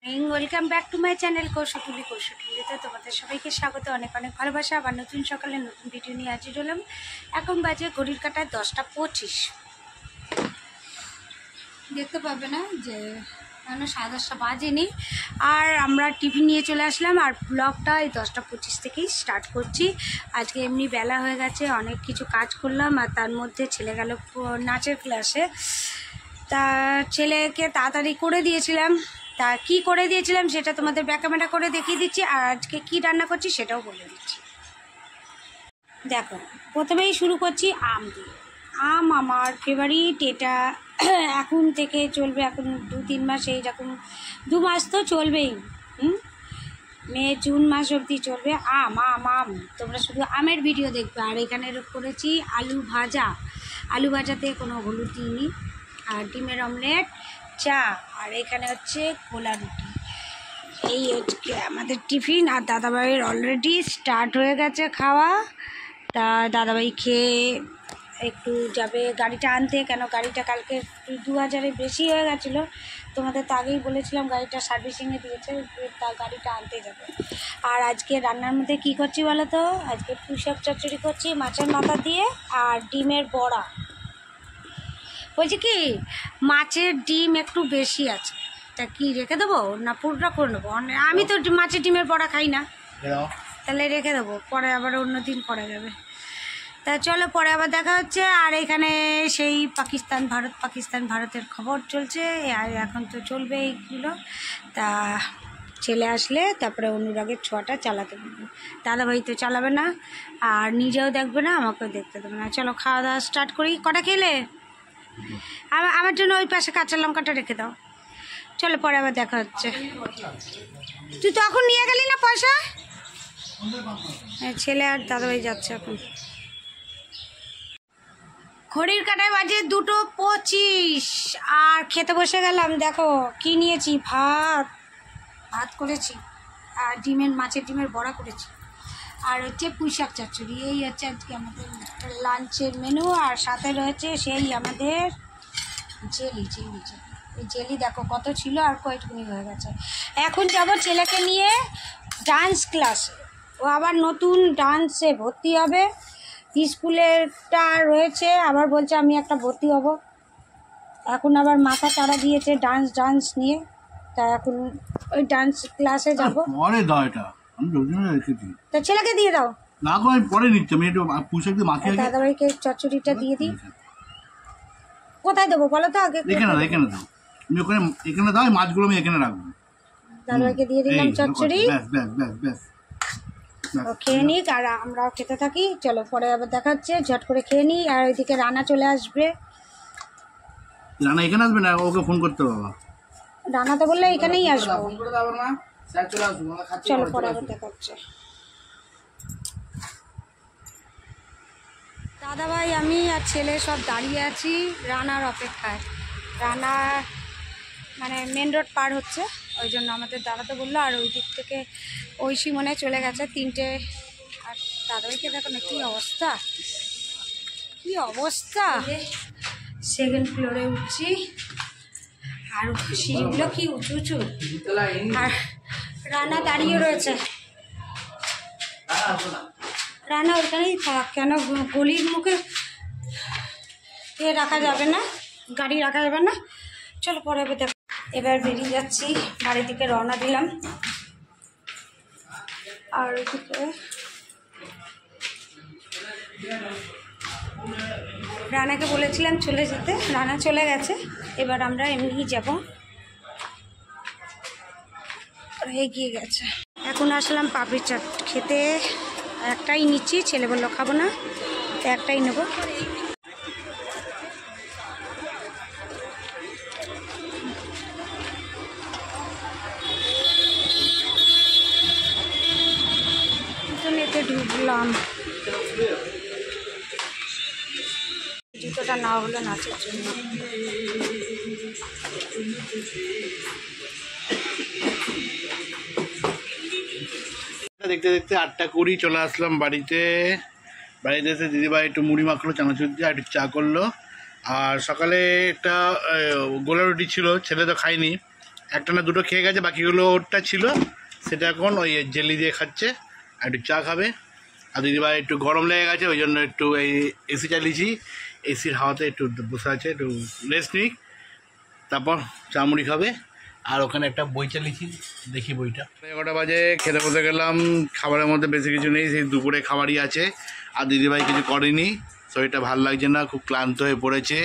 Welcome back to my channel কৌশটুলিতে তোমাদের সবাইকে স্বাগত, অনেক অনেক ভালোবাসা। আবার নতুন সকালে নতুন ভিডিও নিয়ে হাজির হলাম। এখন বাজে ঘড়ির কাঁটায় 10:25। দেখতে পাবে না যে মানে 10:30 বাজেনি। আর আমরা টিফিন নিয়ে চলে আসলাম, আর ব্লগটা এই 10:25 থেকেই স্টার্ট করছি। আজকে এমনি বেলা হয়ে গেছে, অনেক কিছু কাজ করলাম, আর তার মধ্যে ছেলে গেল নাচের ক্লাসে। তা ছেলেকে তাড়াতাড়ি করে দিয়েছিলাম। তা কি করে দিয়েছিলাম সেটা তোমাদের ব্যাক ক্যামেরা করে দেখিয়ে দিচ্ছি, আর আজকে কি রান্না করছি সেটাও বলে দিচ্ছি। দেখো, প্রথমেই শুরু করছি আম দিয়ে। আম আমার ফেভারিট, এটা এখন থেকে চলবে, এখন 2-3 মাস, এইরকম 2 মাস তো চলবেই। মে জুন মাস অবধি চলবে আম আম আম। তোমরা শুধু আমের ভিডিও দেখবে। আর এখানে করেছি আলু ভাজা। আলু ভাজাতে কোনো হলুদ দিইনি। আর ডিমের অমলেট, চা, আর এখানে হচ্ছে কোলা রুটি। এই হচ্ছে আমাদের টিফিন। আর দাদাভাইয়ের অলরেডি স্টার্ট হয়ে গেছে খাওয়া। তা দাদাভাই খেয়ে একটু যাবে গাড়িটা আনতে, কেন গাড়িটা কালকে 2000-এর বেশি হয়ে গেছিলো। তোমাদের তো আগেই বলেছিলাম গাড়িটা সার্ভিসিংয়ে দিয়েছে, তা গাড়িটা আনতে যাবে। আর আজকে রান্নার মধ্যে কি করছি বলো তো? আজকে পুঁইশাক চচ্চড়ি করছি মাছের মাথা দিয়ে, আর ডিমের বড়া। বলছি কি, মাছের ডিম একটু বেশি আছে, তা কি রেখে দেবো না পুরোটা করে নেবো? আমি তো মাছের ডিমের বড়া খাই না, তাহলে রেখে দেবো, পরে আবার অন্য দিন করা যাবে। তা চলো, পরে আবার দেখা হচ্ছে। আর এখানে সেই পাকিস্তান ভারতের খবর চলছে, আর এখন তো চলবে এইগুলো। তা ছেলে আসলে তারপরে অনুরাগের ছোঁয়াটা চালাতে পারবো। দাদাভাই তো চালাবে না, আর নিজেও দেখবে না, আমাকেও দেখতে দেবে না। চলো খাওয়া দাওয়া স্টার্ট করি। কটা খেলে? আমার জন্য ওই পাশে কাঁচা লঙ্কাটা রেখে দাও। চলো, পরে আবার দেখা হচ্ছে। তুই তো এখন নিয়ে গেলি না পয়সা? ছেলে আর দাদাভাই যাচ্ছে এখন। ঘড়ির কাঁটায় বাজে 2:25, আর খেতে বসে গেলাম। দেখো কি নিয়েছি, ভাত করেছি, আর মাছের ডিমের বড়া করেছি, আর হচ্ছে পুঁইশাক চচ্চড়ি। এই হচ্ছে আজকে আমাদের লাঞ্চের মেনু। আর সাথে রয়েছে সেই আমাদের জেলি। এই জেলি দেখো কত ছিল, আর কয়েকটুকুনি হয়ে গেছে। এখন যাব ছেলেকে নিয়ে ডান্স ক্লাসে। ও আবার নতুন ডান্সে ভর্তি হবে। স্কুলেরটা রয়েছে, আবার বলছে আমি একটা ভর্তি হব। এখন আবার মাথা চাড়া দিয়েছে ডান্স নিয়ে। তা এখন ওই ডান্স ক্লাসে যাব। পরে দাও, এটা আমি দুজনে রেখেছি। তা ছেলেকে দিয়ে দাও না গো, আমি পরে নিচ্ছি। আমি একটু পুষে দিয়ে মাখিয়ে দাদাভাইকে চচ্চড়িটা দিয়ে দিই। কোথায় দেবো বলো তো আগে? এখানে দাও, এখানে দাও। আমি ওখানে এখানে দাও, মাছগুলো আমি এখানে রাখবো। দাদাভাইকে দিয়ে দিলাম চচ্চড়ি। ব্যাস খেয়ে নিক, আর আমরাও খেতে থাকি। চলো, পরে আবার দেখা হচ্ছে। ঝট করে খেয়ে নিই। আর ওইদিকে রানা চলে আসবে। রানা এখানে আসবে না? ওকে ফোন করতে বাবা। রানা তো বললে এখানেই আসবো। চলো, পরে আবার দেখা হচ্ছে। দাদাভাই, আমি আর ছেলে সব দাঁড়িয়ে আছি রানার অপেক্ষায়। রানা মানে মেন রোড পার হচ্ছে, ওই জন্য আমাদের দাঁড়াতে বললো। আর ওই দিক থেকে ঐশী মনে চলে গেছে 3টে। আর দাদাভাইকে দেখো না কী অবস্থা। সেকেন্ড ফ্লোরে উঠছি, আর সিঁড়িগুলো কি উঁচু। আর রানা দাঁড়িয়ে রয়েছে। রানা ওইখানেই থাক, কেন গলির মুখে রাখা যাবে না, গাড়ি রাখা যাবে না। চলো, পরে এবার বেরিয়ে যাচ্ছি, বাড়ির দিকে রওনা দিলাম। আর ওইদিকে রানাকে বলেছিলাম চলে যেতে, রানা চলে গেছে। এবার আমরা এমনি যাব, এগিয়ে গেছে। এখন আসলাম পাপড়ি চাট খেতে। একটাই নিচ্ছি, ছেলে বললো খাবো না, তো একটাই নেব। নেতে ঢুকলাম, জুতোটা না হলো নাচের জন্য। দেখতে দেখতে 8:20 চলে আসলাম বাড়িতে এসে দিদিভাই একটু মুড়ি মাখলো, চানাচুর দিয়ে একটু চা করলো। আর সকালে একটা গোলা রুটি ছিল, ছেলে তো খায়নি, একটা না দুটো খেয়ে গেছে, বাকিগুলো ওরটা ছিল, সেটা এখন ওই জেলি দিয়ে খাচ্ছে। আর একটু চা খাবে। আর দিদিভাই একটু গরম লেগে গেছে, ওই জন্য একটু এই এসি চালিয়েছি, এসির হাওয়াতে একটু বসে আছে, একটু রেস্ট নিক, তারপর চা মুড়ি খাবে। আর ওখানে একটা বই চালিয়েছি, দেখি বইটা। 11টা বাজে, খেতে বসে গেলাম। খাবারের মধ্যে বেশি কিছু নেই, সেই দুপুরে খাবারই আছে। আর দিদিভাই কিছু করেনি, শরীরটা ভালো লাগছে না, খুব ক্লান্ত হয়ে পড়েছে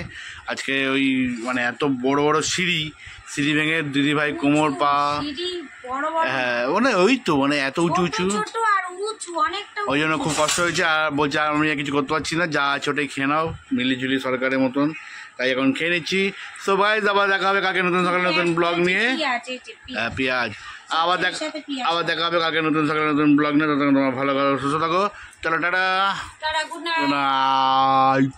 আজকে। ওই মানে এত বড় বড় সিঁড়ি ভেঙে দিদিভাই কোমর পা, সিঁড়ি বড় বড়, হ্যাঁ মানে ওই তো মানে এত উঁচু উঁচু, ছোট আর উঁচু, অনেকটা ওই জন্য খুব কষ্ট হয়েছে। আর বলছে আর আমি আর কিছু করতে পারছি না, যা আছে ওটাই খেয়ে নাও মিলিঝুলি সরকারের মতন। তাই এখন খেয়ে নিচ্ছি। সো গাইস, আবার দেখা হবে কালকে নতুন সকালে নতুন ব্লগ নিয়ে। পেঁয়াজ আবার দেখা হবে কালকে নতুন সকালে নতুন ব্লগ নিয়ে। ততক্ষণ তোমার ভালো সুস্থ থাকো। চলো টাটা, গুড গুড নাইট।